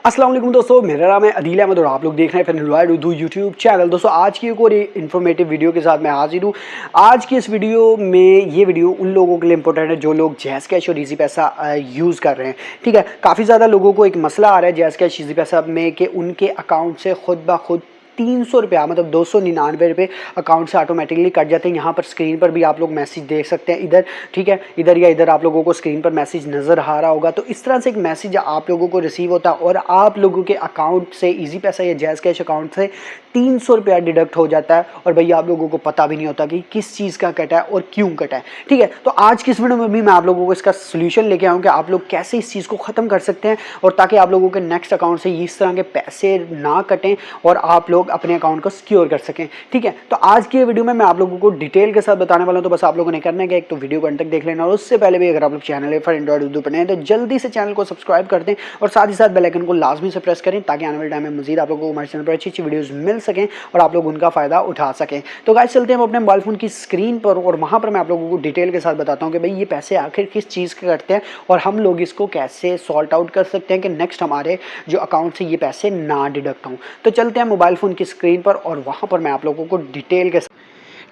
अस्सलाम वालेकुम दोस्तों, मेरा नाम है अदील अहमद और आप लोग देख रहे हैं फैन उर्दू यूट्यूब चैनल। दोस्तों आज की एक और इन्फॉर्मेटिव वीडियो के साथ मैं हाजिर हूँ। आज की इस वीडियो में ये वीडियो उन लोगों के लिए इंपॉर्टेंट है जो लोग जैज़ कैश और इजी पैसा यूज़ कर रहे हैं। ठीक है, काफ़ी ज़्यादा लोगों को एक मसला आ रहा है जैज़ कैश इजी पैसा में कि उनके अकाउंट से खुद ब खुद 300 रुपया मतलब 299 रुपये अकाउंट से ऑटोमेटिकली कट जाते हैं। यहाँ पर स्क्रीन पर भी आप लोग मैसेज देख सकते हैं इधर, ठीक है, इधर या इधर आप लोगों को स्क्रीन पर मैसेज नज़र आ रहा होगा। तो इस तरह से एक मैसेज आप लोगों को रिसीव होता है और आप लोगों के अकाउंट से इजी पैसा या जैज़ कैश अकाउंट से 300 रुपया डिडक्ट हो जाता है और भैया आप लोगों को पता भी नहीं होता कि किस चीज़ का कटा है और क्यों कटा है। ठीक है, तो आज की इस वीडियो में भी मैं आप लोगों को इसका सोल्यूशन लेके आऊँ कि आप लोग कैसे इस चीज़ को ख़त्म कर सकते हैं और ताकि आप लोगों के नेक्स्ट अकाउंट से इस तरह के पैसे ना कटें और आप लोग अपने अकाउंट को सिक्योर कर सकें। ठीक है, तो आज की वीडियो में मैं आप लोगों को डिटेल के साथ बताने वाला हूं। तो बस आप लोगों ने करना है कि एक तो वीडियो को अंत तक देख लेना और उससे पहले भी अगर आप लोग चैनल पर एंड्रॉइड उर्दू पर नए हैं तो जल्दी से चैनल को सब्सक्राइब कर दें और साथ ही साथ बेल आइकन को लाजमी से प्रेस करें ताकि आने वाले टाइम में मजीद आप लोगों को हमारे चैनल पर अच्छी अच्छी वीडियोस मिल सकें और आप लोग उनका फ़ायदा उठा सकें। तो गाइस चलते हैं हम अपने मोबाइल फ़ोन की स्क्रीन पर और वहाँ पर मैं आप लोगों को डिटेल के साथ बताता हूँ कि भाई ये पैसे आखिर किस चीज़ के कटते हैं और हम लोग इसको कैसे सॉल्ट आउट कर सकते हैं कि नेक्स्ट हमारे जो अकाउंट से ये पैसे ना डिडक्ट हों। तो चलते हैं मोबाइल फ़ोन की स्क्रीन पर और वहाँ पर मैं आप लोगों को डिटेल के।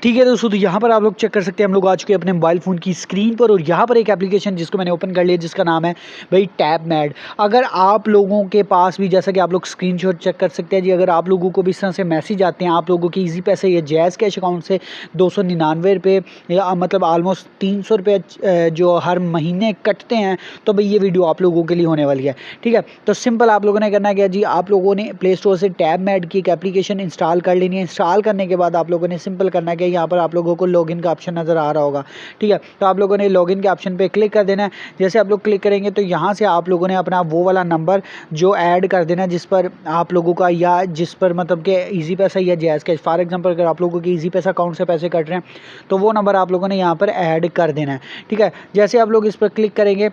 ठीक है दोस्तों, तो यहाँ पर आप लोग चेक कर सकते हैं हम लोग आ चुके हैं अपने मोबाइल फ़ोन की स्क्रीन पर और यहाँ पर एक एप्लीकेशन जिसको मैंने ओपन कर लिया जिसका नाम है भाई टैबमेड। अगर आप लोगों के पास भी जैसा कि आप लोग स्क्रीनशॉट चेक कर सकते हैं जी, अगर आप लोगों को भी इस तरह से मैसेज आते हैं आप लोगों के इजी पैसे या जैज़ कैश अकाउंट से 299 रुपये या मतलब आलमोस्ट 300 रुपये जो हर महीने कटते हैं, तो भाई ये वीडियो आप लोगों के लिए होने वाली है। ठीक है, तो सिंपल आप लोगों ने करना क्या जी, आप लोगों ने प्ले स्टोर से टैबमेड की एक एप्लीकेशन इंस्टॉल कर लेनी है। इंस्टॉल करने के बाद आप लोगों ने सिंपल करना है, यहाँ पर आप लोगों को लॉगिन का ऑप्शन नज़र आ रहा होगा। ठीक है, तो आप लोगों ने लॉगिन के ऑप्शन पे क्लिक कर देना है। जैसे आप लोग क्लिक करेंगे तो यहाँ से आप लोगों ने अपना वो वाला नंबर जो ऐड कर देना जिस पर आप लोगों का या जिस पर मतलब कि इजी पैसा या जैज़ कैश, फॉर एग्जांपल अगर आप लोगों की इजी पैसा अकाउंट से पैसे कट रहे हैं तो वो नंबर आप लोगों ने यहाँ पर ऐड कर देना है। ठीक है, जैसे आप लोग इस पर क्लिक करेंगे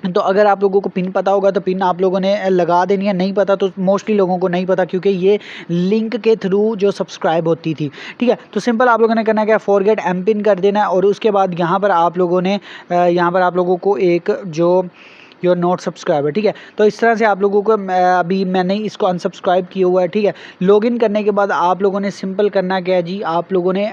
तो अगर आप लोगों को पिन पता होगा तो पिन आप लोगों ने लगा देनी है, नहीं पता तो मोस्टली लोगों को नहीं पता क्योंकि ये लिंक के थ्रू जो सब्सक्राइब होती थी। ठीक है, तो सिंपल आप लोगों ने करना क्या, फॉरगेट एम पिन कर देना है और उसके बाद यहाँ पर आप लोगों को एक जो योर नॉट सब्सक्राइबर। ठीक है, तो इस तरह से आप लोगों को अभी मैंने इसको अनसब्सक्राइब किया हुआ है। ठीक है, लॉगिन करने के बाद आप लोगों ने सिंपल करना क्या है जी, आप लोगों ने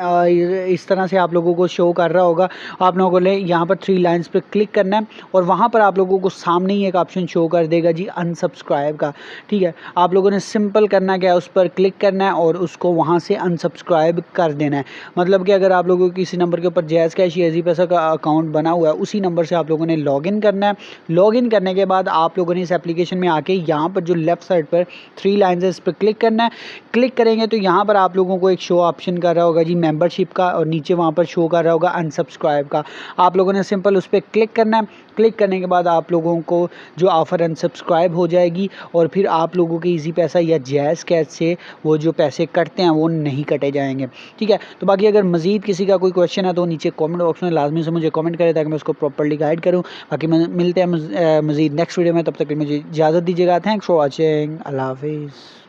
इस तरह से आप लोगों को शो कर रहा होगा, आप लोगों ने यहाँ पर 3 लाइन्स पे क्लिक करना है और वहाँ पर आप लोगों को सामने ही एक ऑप्शन शो कर देगा जी अनसब्सक्राइब का। ठीक है, आप लोगों ने सिंपल करना क्या है, उस पर क्लिक करना है और उसको वहाँ से अनसब्सक्राइब कर देना है। मतलब कि अगर आप लोगों को किसी नंबर के ऊपर जैज़ कैश या इजी पैसा का अकाउंट बना हुआ है उसी नंबर से आप लोगों ने लॉगिन करना है। लॉगिन करने के बाद आप लोगों ने इस एप्लीकेशन में आके यहाँ पर जो लेफ्ट साइड पर 3 लाइन्स है इस पर क्लिक करना है। क्लिक करेंगे तो यहाँ पर आप लोगों को एक शो ऑप्शन कर रहा होगा जी मेंबरशिप का और नीचे वहाँ पर शो कर रहा होगा अनसब्सक्राइब का। आप लोगों ने सिंपल उस पर क्लिक करना है। क्लिक करने के बाद आप लोगों को जो ऑफ़र अनसब्सक्राइब हो जाएगी और फिर आप लोगों के इजी पैसा या जैज़ कैश से वो जो पैसे कटते हैं वो नहीं कटे जाएंगे। ठीक है, तो बाकी अगर मज़ीद किसी का कोई क्वेश्चन है तो नीचे कमेंट बॉक्स में लाजमी से मुझे कमेंट करें ताकि मैं उसको प्रॉपर्ली गाइड करूँ। बाकी मिलते हैं मज़ीद नेक्स्ट वीडियो में, तब तक मुझे इजाज़त दीजिएगा। थैंक्स फॉर वॉचिंग, अल्लाह हाफिज़।